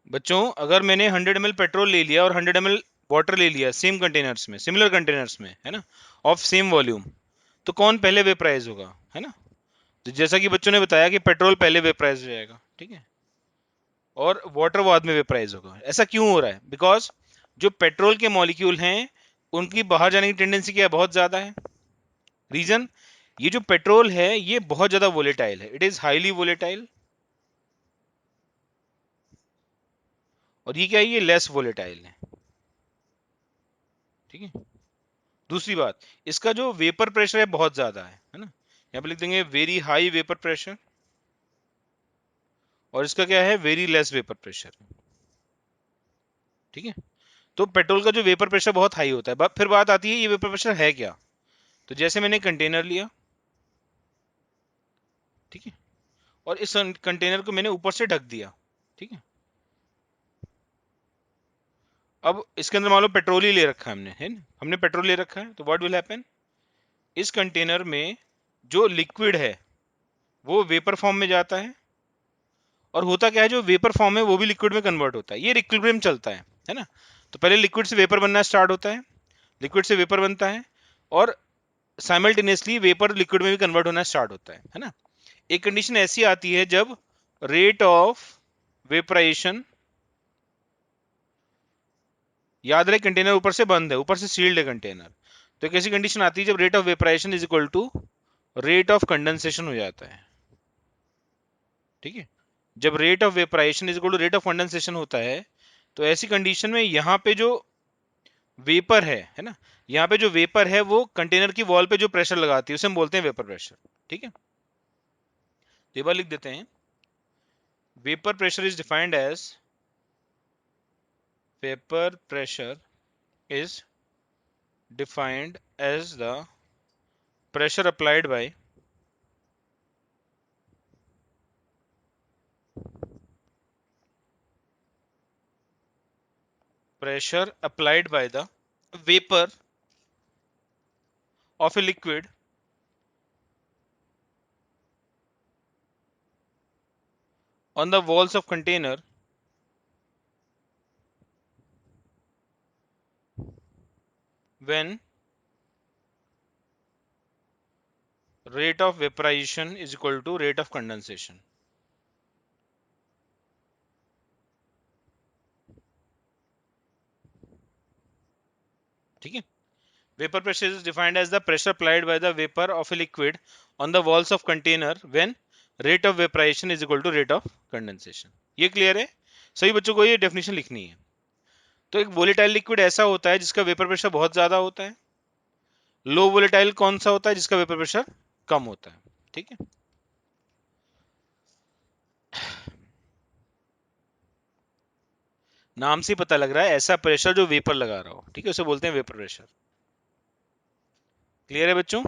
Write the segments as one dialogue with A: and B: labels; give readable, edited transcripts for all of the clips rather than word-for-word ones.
A: बच्चों अगर मैंने 100 ml पेट्रोल ले लिया और 100 ml वाटर ले लिया सेम कंटेनर्स में, सिमिलर कंटेनर्स में, है ना, ऑफ सेम वॉल्यूम, तो कौन पहले वेपराइज होगा, है ना। तो जैसा कि बच्चों ने बताया कि पेट्रोल पहले वेपराइज हो जाएगा, ठीक है, और वाटर बाद में वेपराइज होगा। ऐसा क्यों हो रहा है? बिकॉज जो पेट्रोल के मॉलिक्यूल हैं उनकी बाहर जाने की टेंडेंसी क्या है, बहुत ज्यादा है। रीजन, ये जो पेट्रोल है ये बहुत ज्यादा वोलेटाइल है, इट इज हाईली वोलेटाइल। और ये क्या है, ये लेस वोलेटाइल है, ठीक है। दूसरी बात, इसका जो वेपर प्रेशर है बहुत ज्यादा है ना, यहाँ पे लिख देंगे वेरी हाई वेपर प्रेशर, और इसका क्या है, वेरी लेस वेपर प्रेशर, ठीक है। तो पेट्रोल का जो वेपर प्रेशर बहुत हाई होता है। फिर बात आती है ये वेपर प्रेशर है क्या। तो जैसे मैंने कंटेनर लिया, ठीक है, और इस कंटेनर को मैंने ऊपर से ढक दिया, ठीक है। अब इसके अंदर मान लो पेट्रोल ही ले रखा है हमने, है ना, हमने पेट्रोल ले रखा है, तो व्हाट विल हैपन, इस कंटेनर में जो लिक्विड है वो वेपर फॉर्म में जाता है, और होता क्या है, जो वेपर फॉर्म है वो भी लिक्विड में कन्वर्ट होता है, ये इक्विलिब्रियम चलता है ना। तो पहले लिक्विड से वेपर बनना स्टार्ट होता है, लिक्विड से वेपर बनता है, और साइमल्टेनियसली वेपर लिक्विड में भी कन्वर्ट होना स्टार्ट होता है ना। एक कंडीशन ऐसी आती है जब रेट ऑफ वेपराइजेशन, याद रहे कंटेनर ऊपर से बंद है, ऊपर से सील्ड है कंटेनर, तो एक ऐसी कंडीशन आती है जब rate of vaporization is equal to rate of condensation हो जाता है, ठीक है। जब rate of vaporization is equal to rate of condensation होता है, तो ऐसी कंडीशन में यहाँ पे जो वेपर है ना, यहाँ पे जो वेपर है वो कंटेनर की वॉल पे जो प्रेशर लगाती है उसे हम बोलते हैं वेपर प्रेशर, ठीक है। तो ये बार लिख देते हैं, vapour pressure is defined as, vapour pressure is defined as the pressure applied by the vapor of a liquid on the walls of container when rate of vaporization is equal to rate of condensation, ठीक है। Vapor pressure is defined as the pressure applied by the vapor of a liquid on the walls of container when rate of vaporization is equal to rate of condensation। ये clear है? सभी बच्चों को ये definition लिखनी है। तो एक वोलेटाइल लिक्विड ऐसा होता है जिसका वेपर प्रेशर बहुत ज्यादा होता है। लो वोलेटाइल कौन सा होता है, जिसका वेपर प्रेशर कम होता है, ठीक है। नाम से पता लग रहा है ऐसा प्रेशर जो वेपर लगा रहा हो, ठीक है, उसे बोलते हैं वेपर प्रेशर। क्लियर है बच्चों?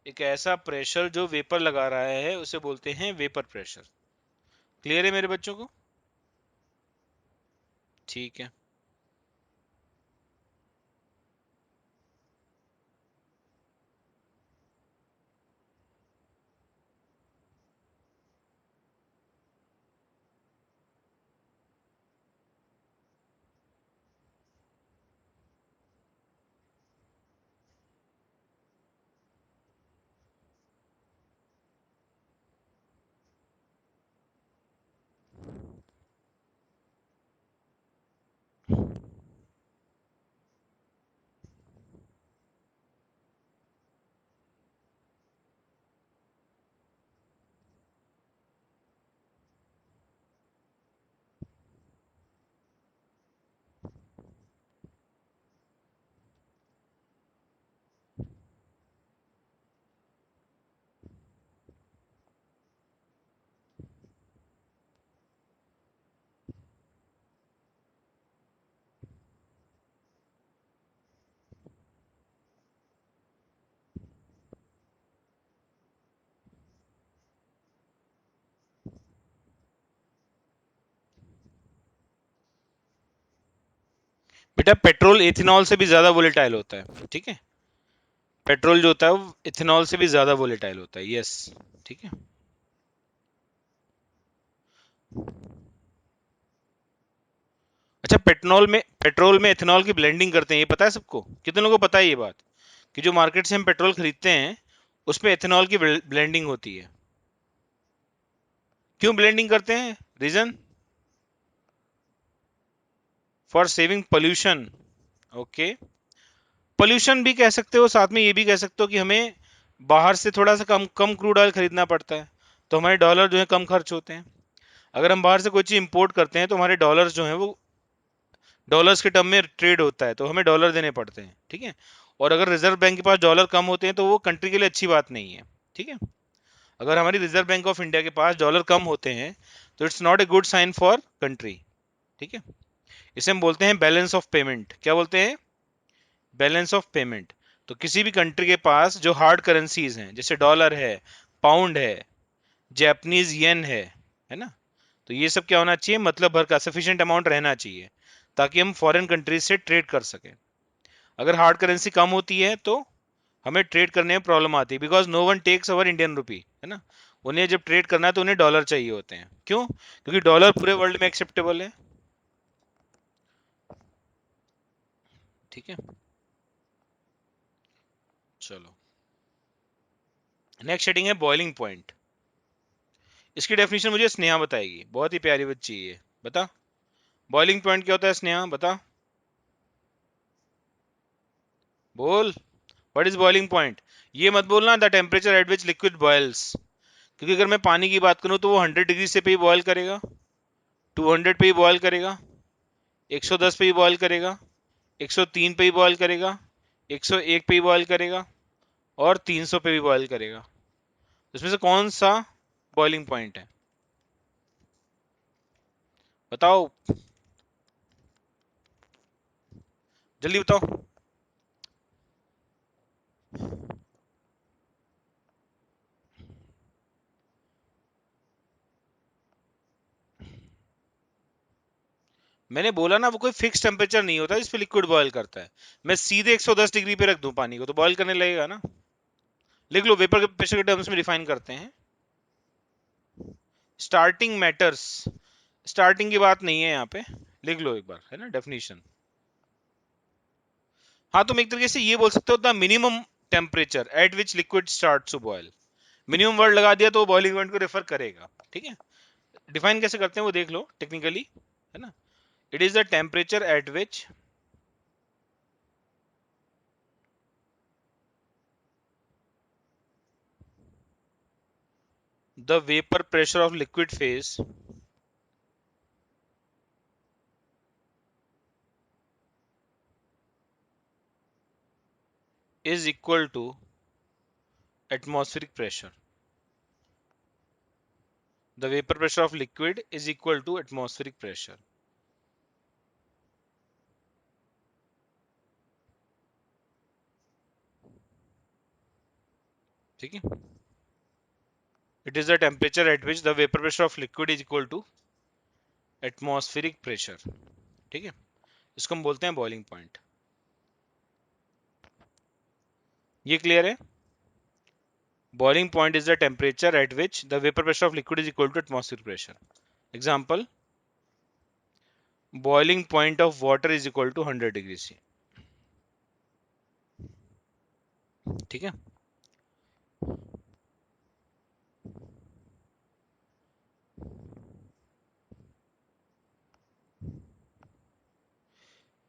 A: एक ऐसा प्रेशर जो वेपर लगा रहा है उसे बोलते हैं वेपर प्रेशर। क्लियर है मेरे बच्चों को? ठीक है। बेटा पेट्रोल इथेनॉल से भी ज्यादा वोलेटाइल होता है, ठीक है। पेट्रोल जो होता है वो इथेनॉल से भी ज्यादा वोलेटाइल होता है, यस, ठीक है। अच्छा, पेट्रोल में एथेनॉल की ब्लेंडिंग करते हैं, ये पता है सबको? कितने लोगों को पता है ये बात कि जो मार्केट से हम पेट्रोल खरीदते हैं उसमें एथेनॉल की ब्लेंडिंग होती है? क्यों ब्लेंडिंग करते हैं? Reason? For saving pollution. Okay, pollution भी कह सकते हो, साथ में ये भी कह सकते हो कि हमें बाहर से थोड़ा सा कम कम क्रूड ऑयल खरीदना पड़ता है, तो हमारे डॉलर जो है कम खर्च होते हैं। अगर हम बाहर से कोई चीज इंपोर्ट करते हैं तो हमारे डॉलर्स जो है वो डॉलर्स के टर्म में ट्रेड होता है, तो हमें डॉलर देने पड़ते हैं, ठीक है। और अगर रिजर्व बैंक के पास डॉलर कम होते हैं तो वो कंट्री के लिए अच्छी बात नहीं है, ठीक है। अगर हमारी रिजर्व बैंक ऑफ इंडिया के पास डॉलर कम होते हैं तो it's not a good sign for country, ठीक है। इसे हम बोलते हैं बैलेंस ऑफ पेमेंट। क्या बोलते हैं? Balance of payment. तो किसी भी कंट्री के पास जो हार्ड करेंसीज हैं, जैसे डॉलर है, पाउंड है, जैपनीज येन है ना, तो ये सब क्या होना चाहिए? मतलब भर का सफिशिएंट अमाउंट रहना चाहिए ताकि हम फॉरेन कंट्रीज से ट्रेड कर सकें। अगर हार्ड करेंसी कम होती है तो हमें ट्रेड करने में प्रॉब्लम आती है, because no one takes our Indian rupee, है ना। उन्हें जब ट्रेड करना है तो उन्हें डॉलर चाहिए होते हैं। क्यों? क्योंकि डॉलर पूरे वर्ल्ड में एक्सेप्टेबल है, ठीक है। चलो, नेक्स्ट हेडिंग है बॉइलिंग पॉइंट। इसकी डेफिनेशन मुझे स्नेहा बताएगी, बहुत ही प्यारी बच्ची है। बता, बॉइलिंग पॉइंट क्या होता है? स्नेहा बता, बोल। What is boiling point? ये मत बोलना the temperature at which liquid boils, क्योंकि अगर मैं पानी की बात करूं तो वो 100 डिग्री से पे ही बॉयल करेगा, 200 पे ही बॉयल करेगा, 110 पे ही बॉयल करेगा, 103 पे ही बॉयल करेगा, 101 पे ही बॉयल करेगा, और 300 पे भी बॉयल करेगा। इसमें से कौन सा बॉइलिंग पॉइंट है? बताओ, जल्दी बताओ। मैंने बोला ना, वो कोई फिक्स टेम्परेचर नहीं होता जिस पे लिक्विड बॉयल करता है। मैं सीधे 110 डिग्री पे रख दूं पानी को तो बॉयल करने लगेगा ना। लिख लो, वेपर के प्रेशर के टर्म्स में डिफाइन करते हैं। स्टार्टिंग मैटर्स, स्टार्टिंग की बात नहीं है यहाँ पे, लिख लो एक बार, है ना, डेफिनेशन। हाँ, तुम एक तरीके से ये बोल सकते हो, the minimum temperature at which liquid start to boil. Minimum word लगा दिया तो वो बॉइलिंग पॉइंट को रेफर करेगा, ठीक है। डिफाइन कैसे करते हैं वो देख लो टेक्निकली, है ना। It is the temperature at which the vapour pressure of liquid phase is equal to atmospheric pressure. The vapor pressure of liquid is equal to atmospheric pressure. ठीक है, it is the temperature at which the vapor pressure of liquid is equal to atmospheric pressure, ठीक है। इसको हम बोलते हैं boiling point. ये clear है? Boiling point is the temperature at which the vapor pressure of liquid is equal to atmospheric pressure. Example, boiling point of water is equal to 100 degree C, ठीक है।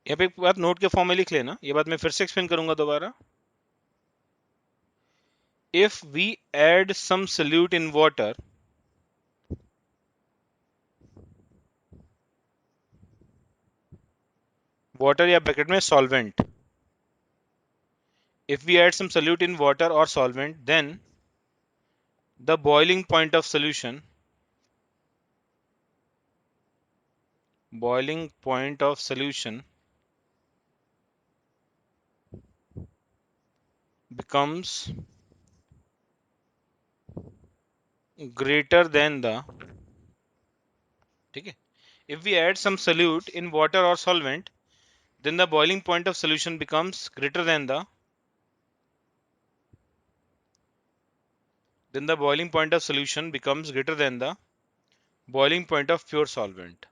A: यहाँ पे एक बात नोट के form में लिख लेना, ये बात मैं फिर से एक्सप्लेन करूंगा दोबारा। If we add some solute in water, water या ब्रैकेट में solvent, if we add some solute in water or solvent, then the boiling point of solution, boiling point of solution becomes greater than the, ठीक है। If we add some solute in water or solvent, then the boiling point of solution becomes greater than the, then the boiling point of solution becomes greater than the boiling point of pure solvent.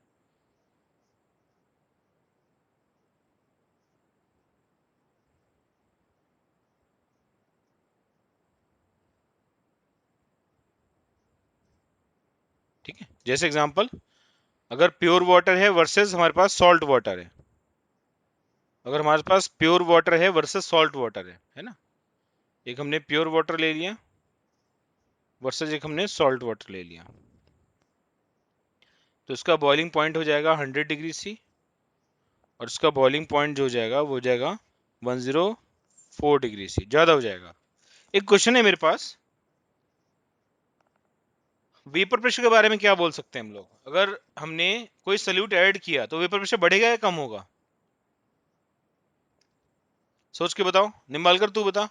A: जैसे example, अगर pure water है versus हमारे पास salt water है, अगर हमारे पास pure water है versus salt water है ना, एक हमने प्योर वाटर ले लिया वर्सेस एक हमने सॉल्ट वाटर ले लिया, तो इसका बॉइलिंग पॉइंट हो जाएगा 100 डिग्री C, और इसका बॉइलिंग पॉइंट जो हो जाएगा वो हो जाएगा 104 डिग्री C, ज्यादा हो जाएगा। एक क्वेश्चन है मेरे पास, वेपर प्रेशर के बारे में क्या बोल सकते हैं हम लोग? अगर हमने कोई सल्यूट ऐड किया तो वेपर प्रेशर बढ़ेगा या कम होगा? सोच के बताओ, निम्बालकर तू बता।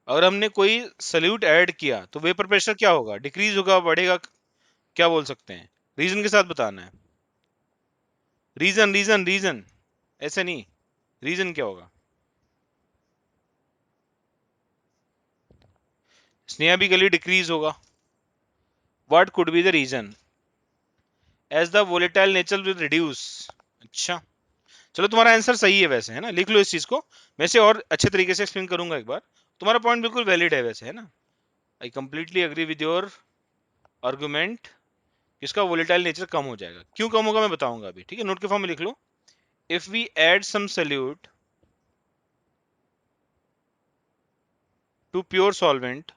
A: अगर हमने कोई सल्यूट ऐड किया तो वेपर प्रेशर क्या होगा? डिक्रीज होगा, बढ़ेगा? क्या बोल सकते हैं? रीजन के साथ बताना है। रीजन रीजन रीजन, ऐसे नहीं, रीजन क्या होगा? स्नेहा भी गली डिक्रीज होगा। What could be the reason? As the volatile nature will reduce. अच्छा, चलो तुम्हारा आंसर सही है वैसे, है ना, लिख लो इस चीज को। मैं इसे और अच्छे तरीके से एक्सप्लेन करूंगा एक बार। तुम्हारा पॉइंट बिल्कुल वैलिड है वैसे, है ना, I completely agree with your argument. इसका वोलेटाइल नेचर कम हो जाएगा। क्यों कम होगा मैं बताऊंगा अभी, ठीक है, नोट के फॉर्म में लिख लो। If we add some solute to pure solvent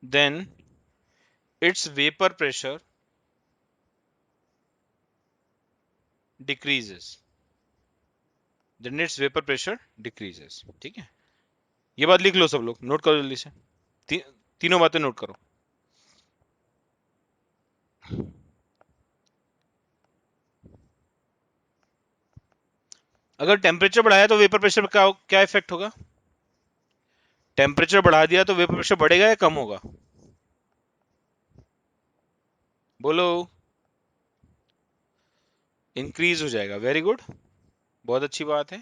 A: then its vapor pressure decreases, then its vapor pressure decreases। ठीक है, ये बात लिख लो सब लोग, नोट करो जल्दी से। तीनों बातें नोट करो। अगर टेम्परेचर बढ़ाया तो वेपर प्रेशर का क्या इफेक्ट होगा? टेम्परेचर बढ़ा दिया तो वेपर प्रेशर बढ़ेगा या कम होगा? बोलो। इंक्रीज हो जाएगा। वेरी गुड, बहुत अच्छी बात है।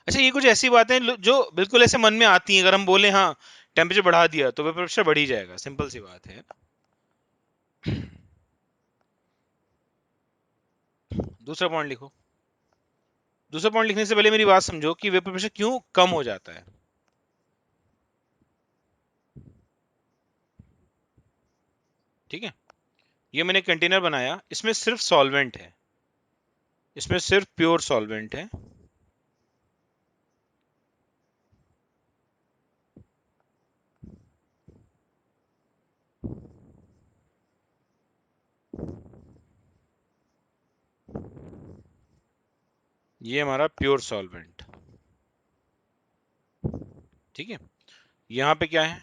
A: अच्छा, ये कुछ ऐसी बातें जो बिल्कुल ऐसे मन में आती हैं, अगर हम बोले हाँ टेम्परेचर बढ़ा दिया तो वेपर प्रेशर बढ़ ही जाएगा, सिंपल सी बात है। दूसरा पॉइंट लिखो। दूसरा पॉइंट लिखने से पहले मेरी बात समझो कि वेपर प्रेशर क्यों कम हो जाता है। ठीक है, ये मैंने कंटेनर बनाया, इसमें सिर्फ सॉल्वेंट है, इसमें सिर्फ प्योर सॉल्वेंट है। ये हमारा प्योर सॉल्वेंट, ठीक है। यहां पे क्या है?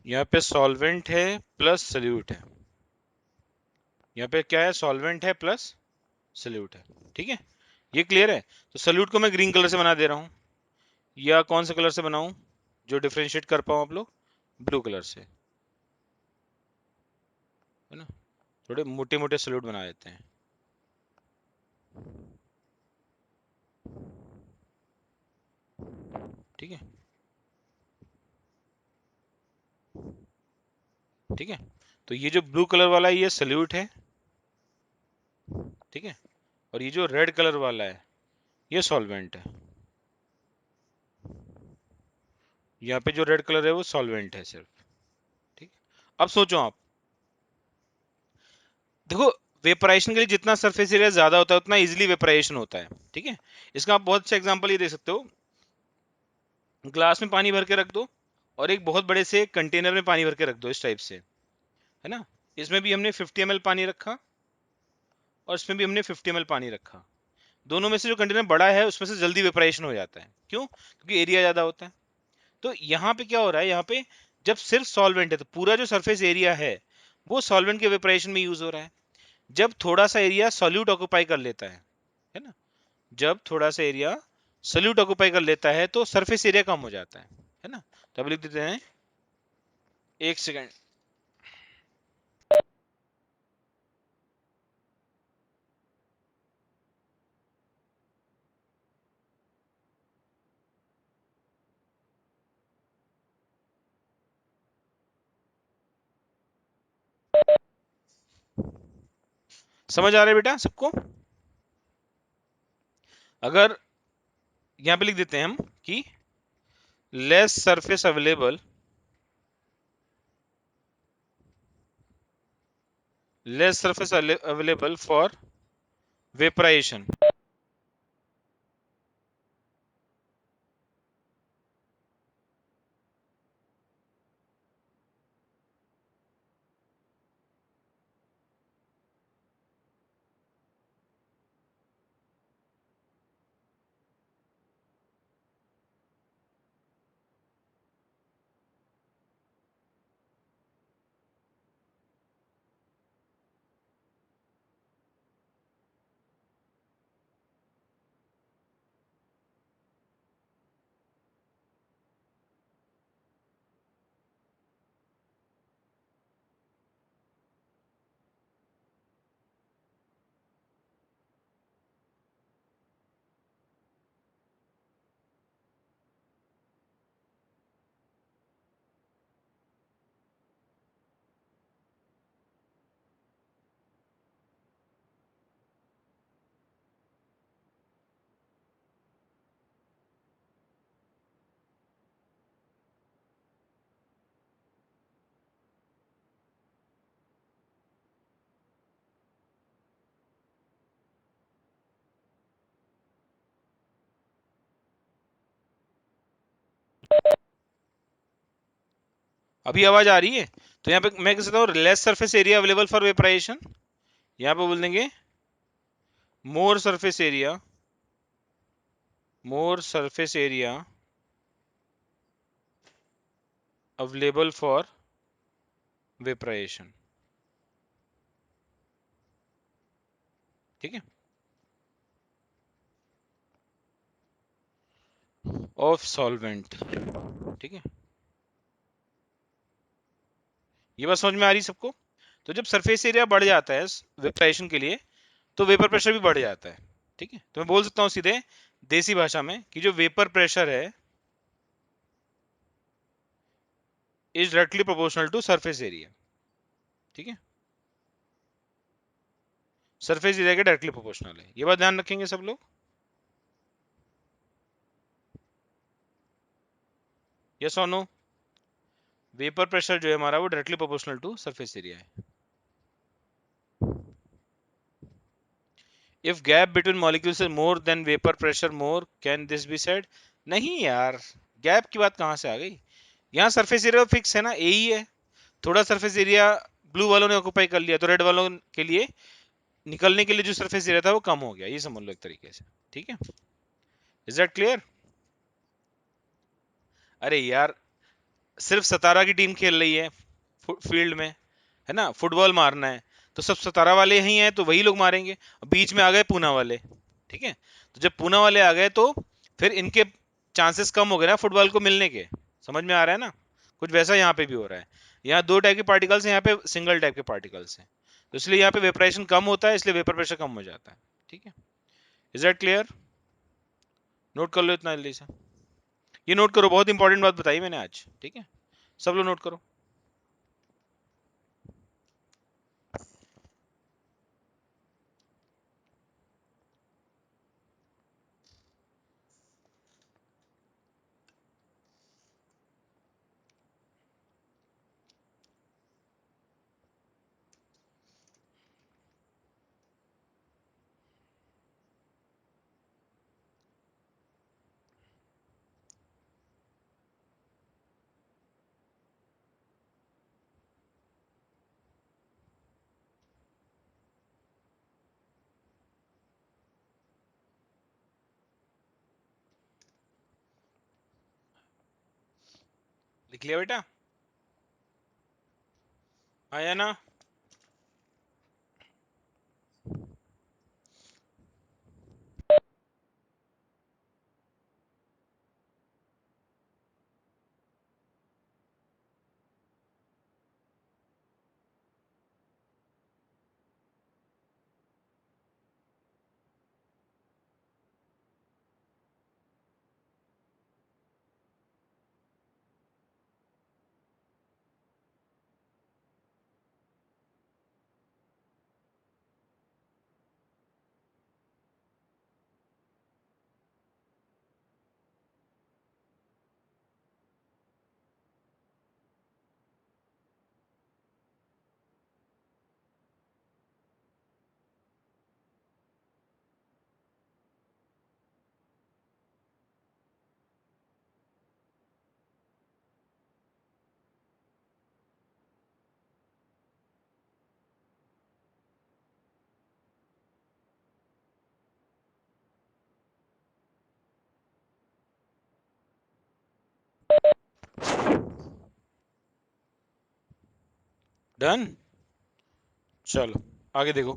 A: यहाँ पे सॉल्वेंट है प्लस सल्यूट है। यहाँ पे क्या है? सॉल्वेंट है प्लस सल्यूट है, ठीक है, ये क्लियर है। तो सल्यूट को मैं ग्रीन कलर से बना दे रहा हूँ, या कौन से कलर से बनाऊं जो डिफरेंशिएट कर पाऊं आप लोग? ब्लू कलर से, है ना, थोड़े मोटे मोटे सल्यूट बना देते हैं। ठीक है, ठीक है, तो ये जो ब्लू कलर वाला है ये सल्यूट है, ठीक है, और ये जो रेड कलर वाला है ये सॉल्वेंट है। यहाँ पे जो रेड कलर है वो सॉल्वेंट है सिर्फ, ठीक। अब सोचो आप, देखो, वेपराइजेशन के लिए जितना सरफेस एरिया ज्यादा होता है उतना इजीली वेपराइजेशन होता है, ठीक है। इसका आप बहुत अच्छा एग्जांपल ये दे सकते हो, ग्लास में पानी भर के रख दो और एक बहुत बड़े से कंटेनर में पानी भर के रख दो, इस टाइप से, है ना, इसमें भी हमने 50 ml पानी रखा और इसमें भी हमने 50 ml पानी रखा। दोनों में से जो कंटेनर बड़ा है उसमें से जल्दी वेपराइजेशन हो जाता है, क्यों? क्योंकि एरिया ज्यादा होता है। तो यहाँ पे क्या हो रहा है, यहाँ पे जब सिर्फ सॉल्वेंट है तो पूरा जो सरफेस एरिया है वो सॉल्वेंट के वेपराइजेशन में यूज हो रहा है। जब थोड़ा सा एरिया सॉल्यूट ऑक्यूपाई कर लेता है ना, जब थोड़ा सा एरिया सॉल्यूट ऑक्यूपाई कर लेता है तो सरफेस एरिया कम हो जाता है ना। तो अब लिख देते हैं, एक सेकेंड। समझ आ रहा है बेटा सबको? अगर यहां पे लिख देते हैं हम कि less surface available, less surface available for vaporization. अभी आवाज आ रही है? तो यहाँ पे मैं कह सकता हूँ less surface area available for vaporization, यहाँ पे बोल देंगे more surface area, more surface area available for vaporization. ठीक है, ऑफ सॉल्वेंट। ठीक है, ये बात समझ में आ रही सबको? तो जब सरफेस एरिया बढ़ जाता है वेपराइजेशन के लिए, तो वेपर प्रेशर भी बढ़ जाता है। ठीक है, तो मैं बोल सकता हूं सीधे देसी भाषा में कि जो वेपर प्रेशर है is directly proportional to surface area. ठीक है, सरफेस एरिया के डायरेक्टली प्रोपोर्शनल है, ये बात ध्यान रखेंगे सब लोग। यस और नो? वेपर प्रेशर जो है हमारा वो directly proportional to surface area है। If gap between molecules is more then vapour pressure more, can this be said? नहीं यार, गैप की बात कहां से आ गई? यहाँ सरफेस एरिया फिक्स है ना, ए ही है। थोड़ा सरफेस एरिया ब्लू वालों ने ऑक्यूपाई कर लिया, तो रेड वालों के लिए निकलने के लिए जो सरफेस एरिया था वो कम हो गया, ये समझ लो एक तरीके से। ठीक है, इज दैट क्लियर? अरे यार, सिर्फ 17 की टीम खेल रही है फील्ड में, है ना, फुटबॉल मारना है, तो सब 17 वाले ही हैं तो वही लोग मारेंगे। बीच में आ गए पूना वाले, ठीक है, तो जब पूना वाले आ गए तो फिर इनके चांसेस कम हो गए ना फुटबॉल को मिलने के। समझ में आ रहा है ना? कुछ वैसा यहाँ पे भी हो रहा है। यहाँ दो टाइप के पार्टिकल्स हैं, यहाँ पे सिंगल टाइप के पार्टिकल्स हैं, तो इसलिए यहाँ पे वेपराइजेशन कम होता है, इसलिए वेपर प्रेशर कम हो जाता है। ठीक है, इज दैट क्लियर? नोट कर लो इतना जल्दी से, ये नोट करो, बहुत इंपॉर्टेंट बात बताई मैंने आज। ठीक है, सब लोग नोट करो। लिख लिया बेटा? आया ना? डन। चलो आगे देखो,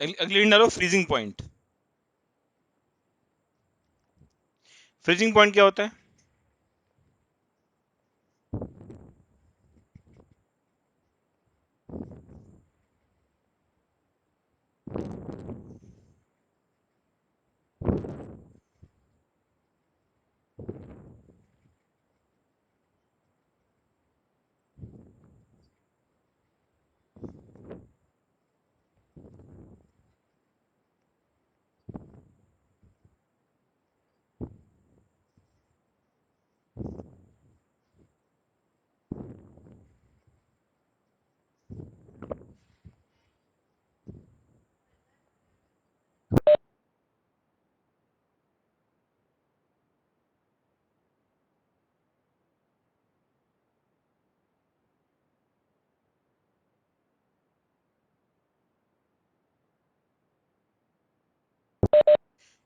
A: अगली लाइन डालो, फ्रीजिंग पॉइंट। फ्रीजिंग पॉइंट क्या होता है?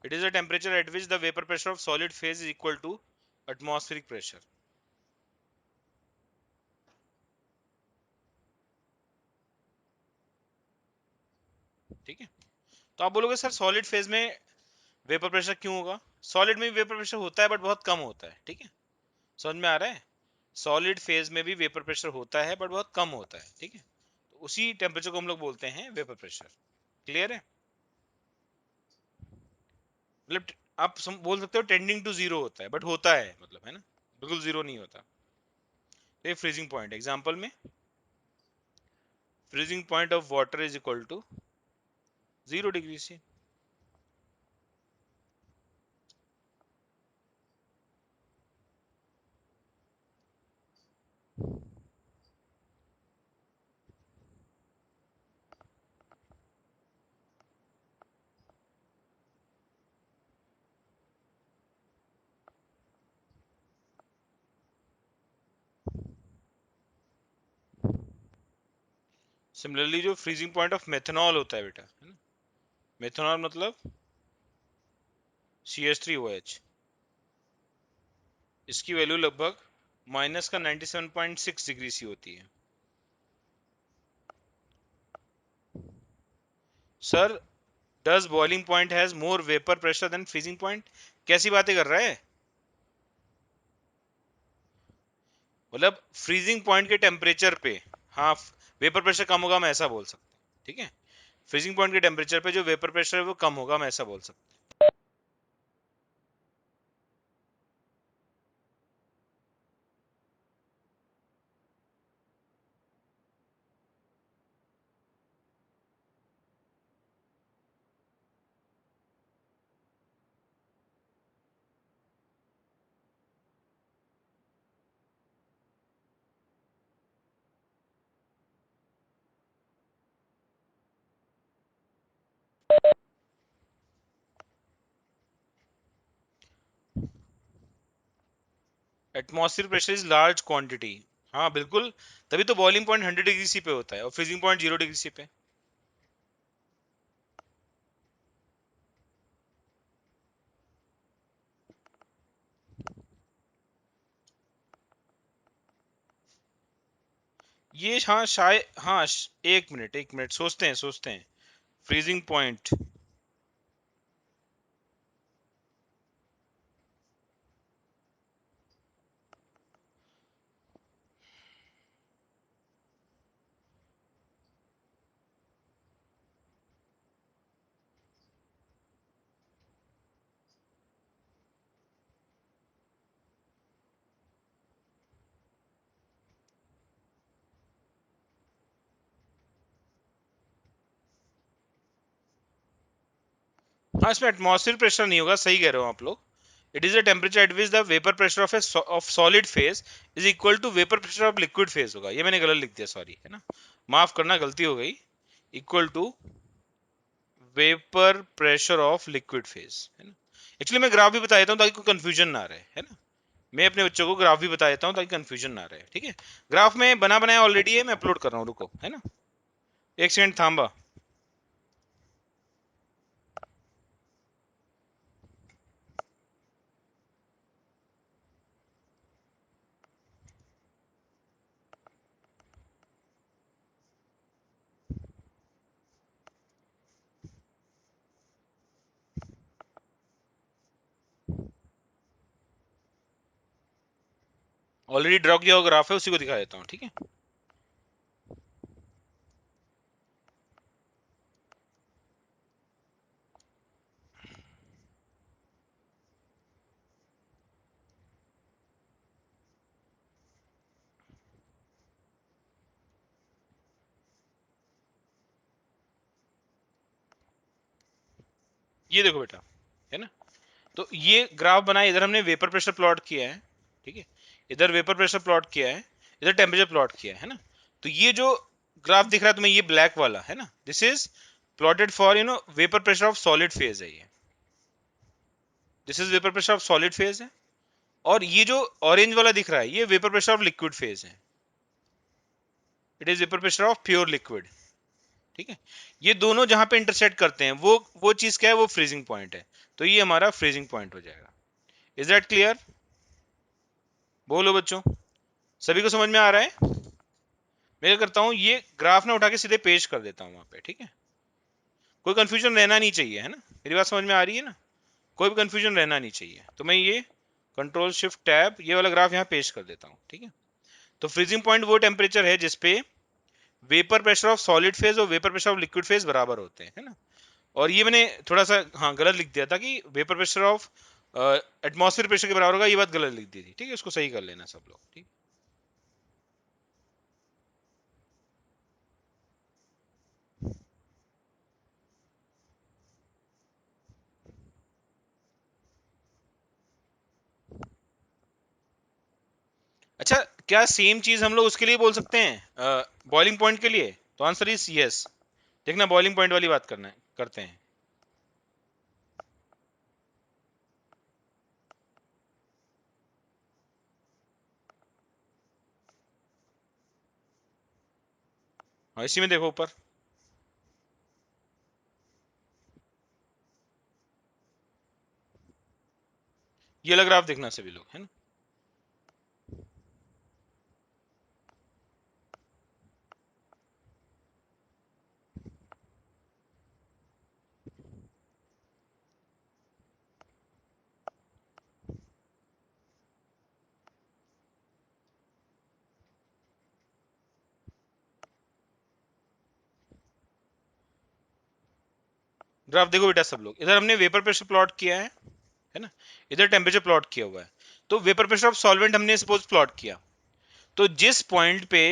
A: It is a temperature at which the vapor pressure of solid phase is equal to atmospheric pressure. ठीक है, तो आप बोलोगे सर सॉलिड फेज में वेपर प्रेशर क्यों होगा? सॉलिड में भी वेपर प्रेशर होता है बट बहुत कम होता है। ठीक है, समझ में आ रहा है? सॉलिड फेज में भी वेपर प्रेशर होता है बट बहुत कम होता है। ठीक है, तो उसी टेम्परेचर को हम लोग बोलते हैं वेपर प्रेशर। क्लियर है? मतलब आप बोल सकते हो टेंडिंग टू जीरो होता है, बट होता है, मतलब, है ना, बिल्कुल जीरो नहीं होता। तो ये फ्रीजिंग पॉइंट, एग्जांपल में freezing point of water is equal to 0 degree C. Similarly जो फ्रीजिंग पॉइंट ऑफ मेथनॉल होता है बेटा, है ना, मेथनॉल मतलब CH3OH, इसकी वैल्यू लगभग माइनस का 97.6 डिग्री सी होती है। Sir, does boiling point has more vapour pressure than freezing point? कैसी बातें कर रहा है? मतलब फ्रीजिंग पॉइंट के टेम्परेचर पे, हाँ, वेपर प्रेशर कम होगा, हम ऐसा बोल सकते हैं। ठीक है, फ्रीजिंग पॉइंट के टेम्परेचर पे जो वेपर प्रेशर है वो कम होगा, हम ऐसा बोल सकते हैं। Atmosphere pressure is large quantity. हाँ बिल्कुल, तभी तो बॉइलिंग पॉइंट 100 डिग्री सी पे होता है और फ्रीजिंग पॉइंट 0 डिग्री सी पे। ये हाँ शायद, हाँ, एक मिनट सोचते हैं। फ्रीजिंग पॉइंट, हाँ इसमें एटमॉस्फेयर प्रेशर नहीं होगा, सही कह रहे हो आप लोग। It is a temperature at which the vapour pressure of solid phase is equal to vapour pressure of liquid phase होगा। ये मैंने गलत लिख दिया, सॉरी, है ना, माफ करना, गलती हो गई। Equal to vapour pressure of liquid phase, है ना। एक्चुअली मैं ग्राफ भी बता देता हूँ ताकि कोई कंफ्यूजन ना रहे, है ना। मैं अपने बच्चों को ग्राफ भी बता देता हूँ ताकि कंफ्यूजन ना रहे। ठीक है, ग्राफ में बना बनाया ऑलरेडी है, मैं अपलोड कर रहा हूँ, रुको, है ना, एक सेकंड थांबा। ऑलरेडी ड्रॉ किया हुआ ग्राफ है, उसी को दिखा देता हूँ, ठीक है। ये देखो बेटा, है ना, तो ये ग्राफ बनाया, इधर हमने वेपर प्रेशर प्लॉट किया है, ठीक है, इधर वेपर प्रेशर प्लॉट किया है, इधर टेम्परेचर प्लॉट किया है ना। तो ये जो ग्राफ दिख रहा है तुम्हें, ये ब्लैक वाला है ना, this is plotted for vapour pressure of solid phase है ये, this is vapour pressure of solid phase है। और ये जो ऑरेंज वाला दिख रहा है, ये vapour pressure of liquid phase है, it is vapour pressure of pure liquid, ठीक है। ये दोनों जहां पे इंटरसेक्ट करते हैं, वो चीज क्या है, वो फ्रीजिंग पॉइंट है। तो ये हमारा फ्रीजिंग पॉइंट हो जाएगा। Is that clear? बोलो बच्चों, सभी को समझ में आ रहा है? मैं क्या करता हूं, ये ग्राफ ना उठा के सीधे पेश कर देता हूं वहां पे, ठीक है। कोई कंफ्यूजन रहना नहीं चाहिए, है ना, मेरी बात समझ में आ रही है ना, कोई भी कंफ्यूजन रहना नहीं चाहिए। तो मैं ये कंट्रोल शिफ्ट टैब ये वाला ग्राफ यहाँ पेश कर देता हूँ, ठीक है। तो फ्रीजिंग पॉइंट वो टेम्परेचर है जिसपे vapour pressure of solid phase और vapour pressure of liquid phase बराबर होते हैं, है ना। और ये मैंने थोड़ा सा हाँ गलत लिख दिया था कि vapour pressure of atmosphere pressure के बराबर होगा, ये बात गलत लिख दी थी, ठीक है, इसको सही कर लेना सब लोग, ठीक। अच्छा, क्या सेम चीज हम लोग उसके लिए बोल सकते हैं बॉइलिंग पॉइंट के लिए? तो आंसर इज यस। देखना, बॉइलिंग पॉइंट वाली बात करना है, करते हैं। हाँ, इसी में देखो ऊपर, ये लग रहा, आप देखना सभी लोग, है ना। ग्राफ देखो बेटा सब लोग, इधर हमने वेपर प्रेशर प्लॉट किया है ना, इधर टेम्परेचर प्लॉट किया हुआ है। तो वेपर प्रेशर ऑफ सॉल्वेंट हमने सपोज प्लॉट किया, तो जिस पॉइंट पे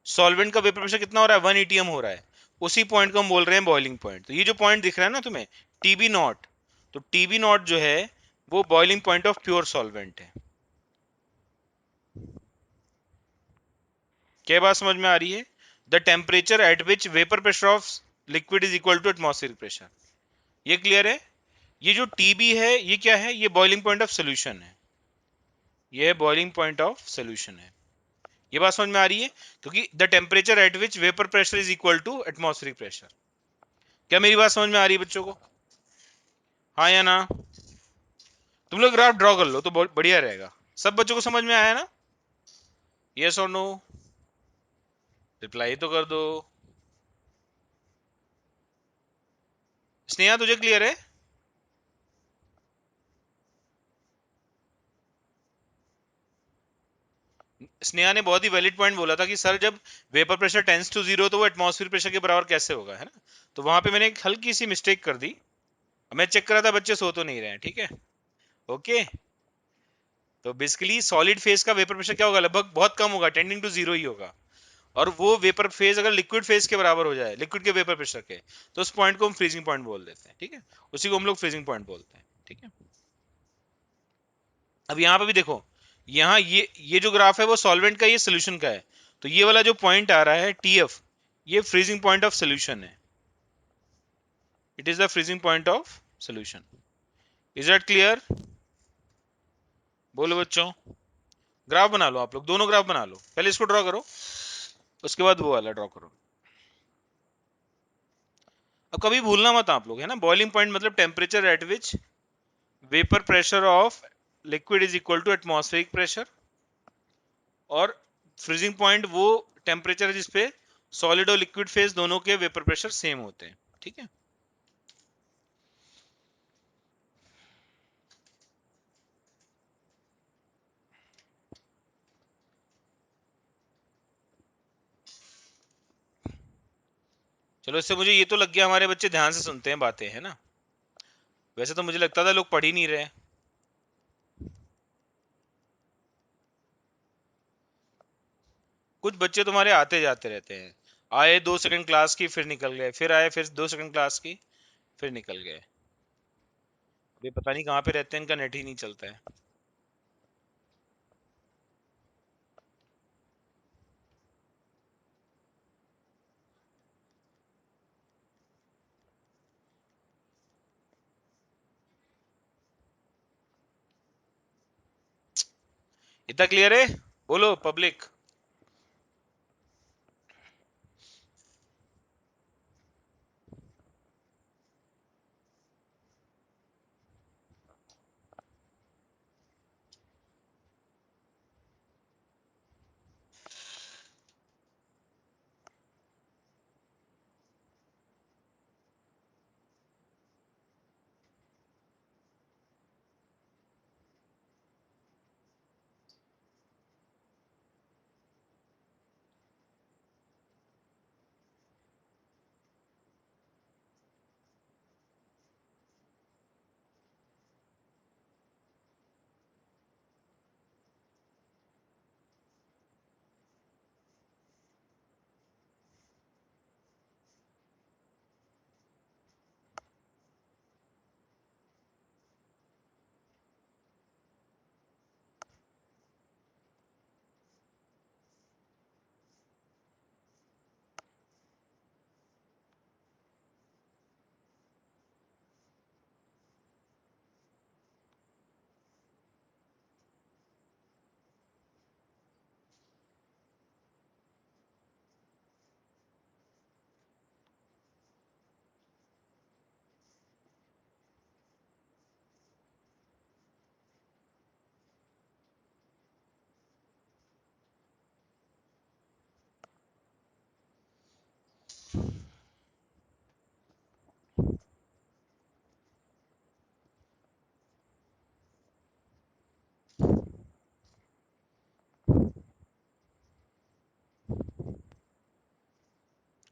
A: सॉल्वेंट का वेपर प्रेशर कितना हो रहा है, 1 एटीएम हो रहा है, उसी पॉइंट को हम बोल रहे हैं बॉइलिंग पॉइंट। तो ये जो पॉइंट दिख रहा है ना तुम्हें, टीबी नॉट, तो टीबी नॉट जो है वो boiling point of pure solvent है। क्या बात समझ में आ रही है? The temperature at which vapour pressure of liquid is equal to atmospheric pressure, ये क्लियर है? ये जो टीबी है, ये क्या है, ये बॉइलिंग पॉइंट ऑफ सोल्यूशन है, ये बॉइलिंग पॉइंट ऑफ सोल्यूशन है। ये बात समझ में आ रही है? क्योंकि the temperature at which vapour pressure is equal to atmospheric pressure. क्या मेरी बात समझ में आ रही है बच्चों को? हाँ या ना? तुम लोग ग्राफ ड्रॉ कर लो तो बहुत बढ़िया रहेगा। सब बच्चों को समझ में आया ना? यस और नो? रिप्लाई तो कर दो। स्नेहा, तुझे क्लियर है? स्नेहा ने बहुत ही वैलिड पॉइंट बोला था कि सर जब vapour pressure tends to zero तो वो एटमॉस्फेयर प्रेशर के बराबर कैसे होगा, है ना। तो वहां पे मैंने एक हल्की सी मिस्टेक कर दी। मैं चेक कर रहा था बच्चे सो तो नहीं रहे हैं, ठीक है, ओके। तो बेसिकली सॉलिड फेज का वेपर प्रेशर क्या होगा, लगभग बहुत कम होगा, टेंडिंग टू जीरो ही होगा। और वो वेपर फेज अगर लिक्विड फेज के बराबर हो जाए, लिक्विड के वेपर प्रेशर के, तो उस पॉइंट को हम फ्रीजिंग पॉइंट बोल देते हैं, ठीक है। उसी को हम लोग फ्रीजिंग पॉइंट बोलते हैं, ठीक है। अब यहां पर भी देखो, यहाँ ये जो ग्राफ है वो सॉल्वेंट का, ये सोल्यूशन का है। तो ये वाला जो पॉइंट आ रहा है टीएफ, ये फ्रीजिंग पॉइंट ऑफ सोल्यूशन है, it is the freezing point of solution. Is that clear? बोलो बच्चों, ग्राफ बना लो आप लोग, दोनों ग्राफ बना लो, पहले इसको ड्रॉ करो, उसके बाद वो वाला ड्रॉ करो। अब कभी भूलना मत आप लोग, है ना, बॉइलिंग पॉइंट मतलब temperature at which vapour pressure of liquid is equal to atmospheric pressure, और फ्रीजिंग पॉइंट वो टेम्परेचर है जिसपे सॉलिड और लिक्विड फेज दोनों के वेपर प्रेशर सेम होते हैं, ठीक है। चलो, इससे मुझे ये तो लग गया हमारे बच्चे ध्यान से सुनते हैं बातें, है ना। वैसे तो मुझे लगता था लोग पढ़ ही नहीं रहे। कुछ बच्चे तुम्हारे आते जाते रहते हैं। आए 2 सेकंड क्लास की, फिर निकल गए, फिर आए, फिर 2 सेकंड क्लास की, फिर निकल गए। वे पता नहीं कहाँ पे रहते हैं, इनका नेट ही नहीं चलता है। इतना क्लियर है? बोलो पब्लिक।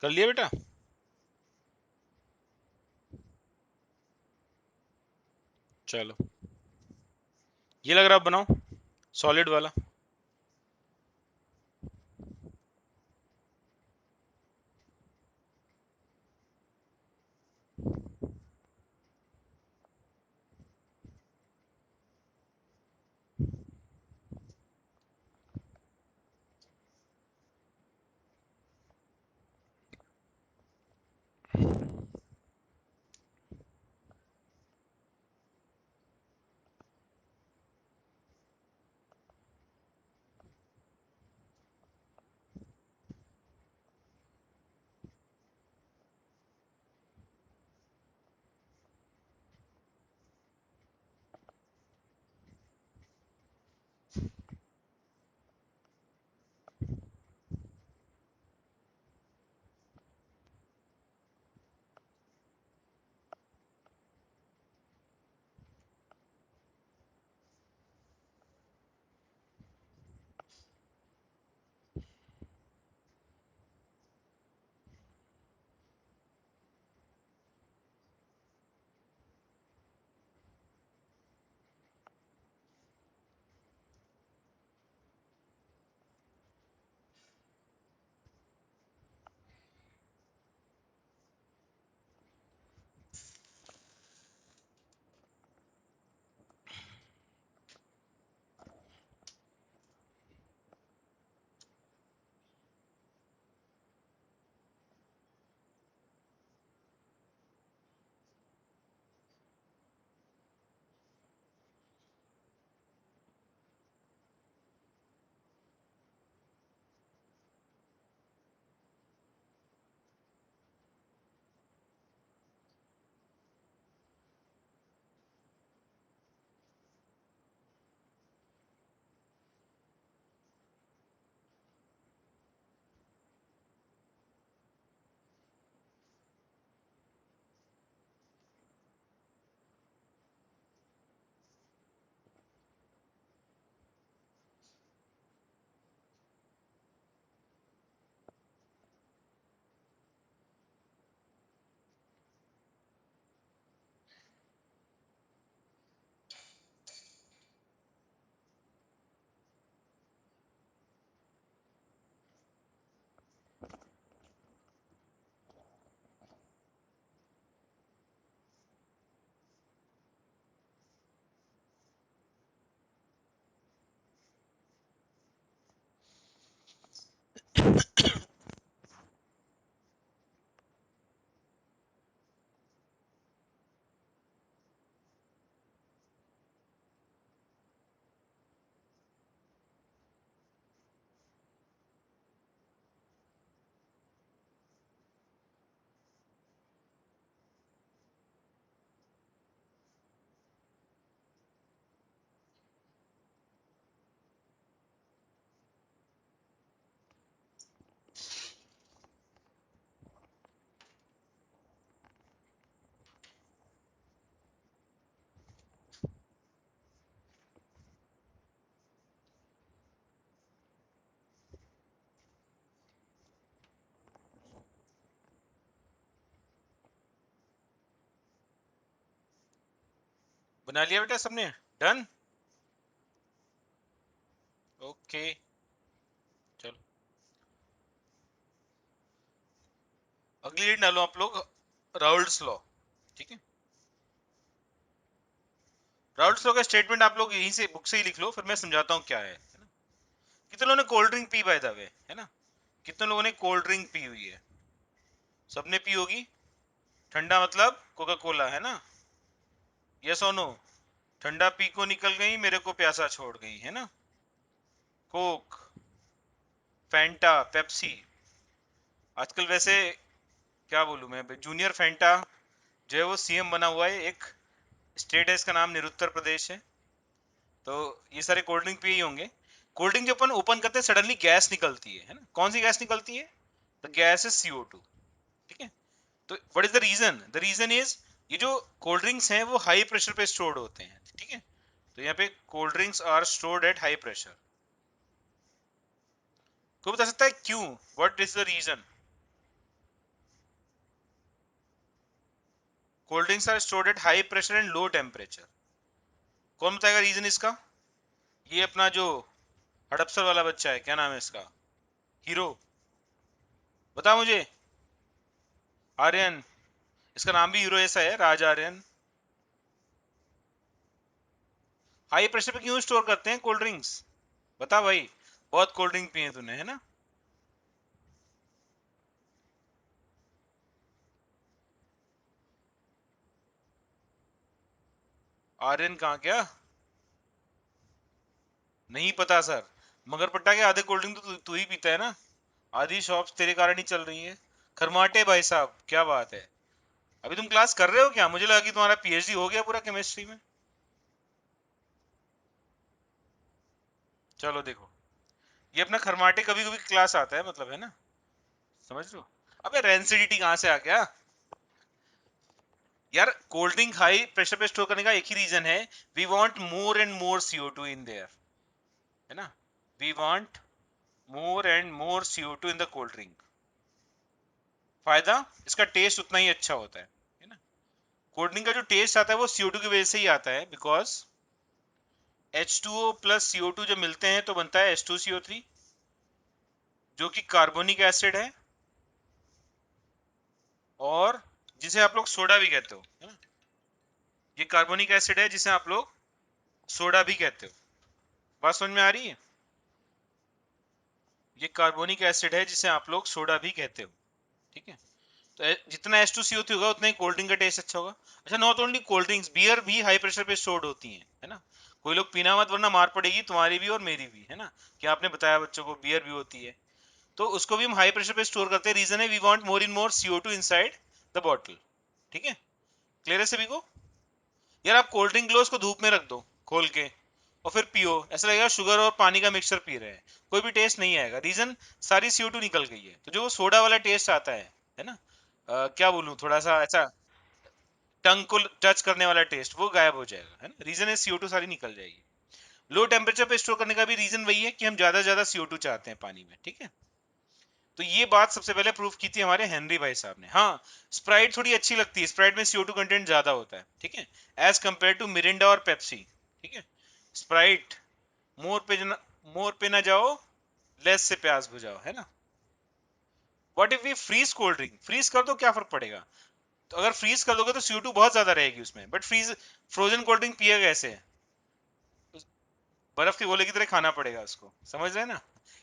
A: कर लिया बेटा? चलो, ये लग रहा, आप बनाओ सॉलिड वाला। बना लिया बेटा सबने? डन। ओके चलो अगली रीड डालो आप लोग, राउल्ट्स लॉ। ठीक है, राउल्ट्स लॉ का स्टेटमेंट आप लोग यहीं से बुक से ही लिख लो, फिर मैं समझाता हूँ क्या है ना? कितने लोगों ने cold drink P by the way, है ना? कितने लोगों ने कोल्ड ड्रिंक पी हुई है? सबने पी होगी। ठंडा मतलब कोका कोला, है ना? यस और नो? ठंडा पी को निकल गई, मेरे को प्यासा छोड़ गई, है ना? Coke, Fanta, Pepsi. आजकल वैसे क्या बोलूं मैं, जूनियर फैंटा जो है वो सीएम बना हुआ है, एक स्टेट है इसका नाम निरुत्तर प्रदेश है। तो ये सारे कोल्ड ड्रिंक पिए ही होंगे। कोल्ड ड्रिंक जब अपन ओपन करते हैं सडनली गैस निकलती है ना? कौन सी गैस निकलती है? The gas is CO2। ठीक है, तो what is the reason? The reason is ये जो कोल्ड ड्रिंक्स हैं वो हाई प्रेशर पे स्टोर्ड होते हैं। ठीक है, तो यहाँ पे cold drinks are stored at high pressure. कोई बता सकता है क्यों? What is the reason? Cold drinks are stored at high pressure and low temperature. कौन बताएगा रीजन इसका? ये अपना जो हड़पसर वाला बच्चा है, क्या नाम है इसका? हीरो, बता मुझे। आर्यन, इसका नाम भी हीरो ऐसा है, राज आर्यन। हाई प्रेशर पे क्यों स्टोर करते हैं कोल्ड ड्रिंक्स? बता भाई, बहुत कोल्ड ड्रिंक पिए तूने, है ना? आर्यन कहाँ गया? नहीं पता सर। मगरपट्टा के आधे कोल्ड ड्रिंक तो तू ही पीता है ना? आधी शॉप्स तेरे कारण ही चल रही है। खरमाटे भाई साहब, क्या बात है। अभी तुम क्लास कर रहे हो क्या? मुझे लगा कि तुम्हारा PhD हो गया पूरा केमिस्ट्री में। चलो देखो, ये अपना खरमाटे कभी कभी क्लास आता है, मतलब, है ना? समझ लो। अबे रेंसिडिटी कहाँ से आ गया यार? कोल्ड ड्रिंक हाई प्रेशर पे स्टोर करने का एक ही रीजन है, we want more and more CO2 in there, है ना? We want more and more CO2 in the cold drink. फायदा, इसका टेस्ट उतना ही अच्छा होता है ना? कोल्ड ड्रिंक का जो टेस्ट आता है वो CO2 की वजह से ही आता है, बिकॉज H2O प्लस CO2 जब मिलते हैं तो बनता है H2CO3, जो कि कार्बोनिक एसिड है, और जिसे आप लोग सोडा भी कहते हो, है ना? ये कार्बोनिक एसिड है जिसे आप लोग सोडा भी कहते हो। बात समझ में आ रही है? ये कार्बोनिक एसिड है जिसे आप लोग सोडा भी कहते हो। ठीक है, तो जितना H2CO3 होगा उतना ही कोल्ड ड्रिंक का टेस्ट अच्छा होगा। अच्छा, not only cold drinks, beer भी हाई प्रेशर पे स्टोर्ड होती है ना? कोई लोग पीना मत वरना मार पड़ेगी तुम्हारी भी और मेरी भी, है ना? कि आपने बताया बच्चों को बियर भी होती है, तो उसको भी हम हाई प्रेशर पे स्टोर करते हैं। रीजन है we want more and more CO2 inside the bottle. ठीक है, क्लियर है सभी को? यार आप कोल्ड ड्रिंक लो, उसको धूप में रख दो खोल के, और फिर पियो, ऐसा लगेगा शुगर और पानी का मिक्सचर पी रहे हैं, कोई भी टेस्ट नहीं आएगा। रीजन, सारी CO2 निकल गई है, तो जो वो सोडा वाला टेस्ट आता है ना? क्या बोलूं, थोड़ा सा ऐसा टंग को टच करने वाला टेस्ट, वो गायब हो जाएगा, है ना? रीजन है CO2 सारी निकल जाएगी। लो टेम्परेचर पे स्टोर करने का भी रीजन वही है कि हम ज्यादा से ज्यादा CO2 चाहते हैं पानी में। ठीक है, तो ये बात सबसे पहले प्रूफ की थी हमारे हेनरी भाई साहब ने। हाँ, स्प्राइट थोड़ी अच्छी लगती है, स्प्राइट में CO2 कंटेंट ज्यादा होता है, ठीक है, एज कंपेयर टू मिरिंडा और पेप्सी। ठीक है, स्प्राइट मोर पे ना जाओ, लेस से प्यास बुझाओ, है ना? What if we freeze cold drink? Freeze कर दो, क्या फर्क पड़ेगा? तो अगर फ्रीज कर दोगे तो CO2 बहुत ज्यादा रहेगी उसमें, बट फ्रोजन कोल्ड ड्रिंक पिएगा कैसे? बर्फ के गोले की तरह खाना पड़ेगा उसको, समझ रहे हैं ना?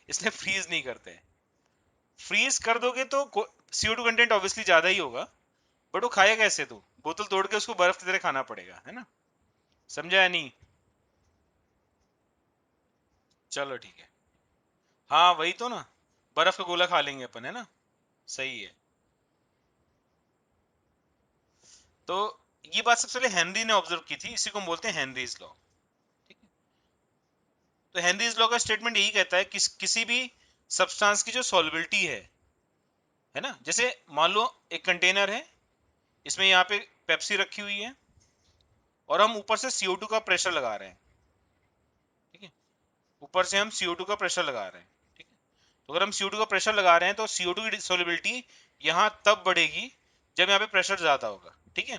A: इसलिए फ्रीज नहीं करते। फ्रीज कर दोगे तो CO2 कंटेंट ऑब्वियसली ज्यादा ही होगा, बट वो खाएगा कैसे? तू बोतल तोड़ के उसको बर्फ की तरह खाना पड़ेगा, है ना? समझा या नहीं? चलो ठीक है। हाँ वही तो ना, बर्फ का गोला खा लेंगे अपन, है ना? सही है। तो ये बात सबसे पहले हेनरी ने ऑब्जर्व की थी, इसी को हम बोलते हैं हेनरीज लॉ। ठीक है, तो हेनरीज लॉ का स्टेटमेंट यही कहता है कि किसी भी सब्सटेंस की जो सॉल्युबिलिटी है ना? जैसे मान लो एक कंटेनर है, इसमें यहाँ पे पेप्सी रखी हुई है, और हम ऊपर से CO2 का प्रेशर लगा रहे हैं। ठीक है, ऊपर से हम CO2 का प्रेशर लगा रहे हैं। ठीक है, तो अगर हम CO2 का प्रेशर लगा रहे हैं तो CO2 की सोलिबिलिटी यहाँ तब बढ़ेगी जब यहाँ पे प्रेशर ज्यादा होगा। ठीक है,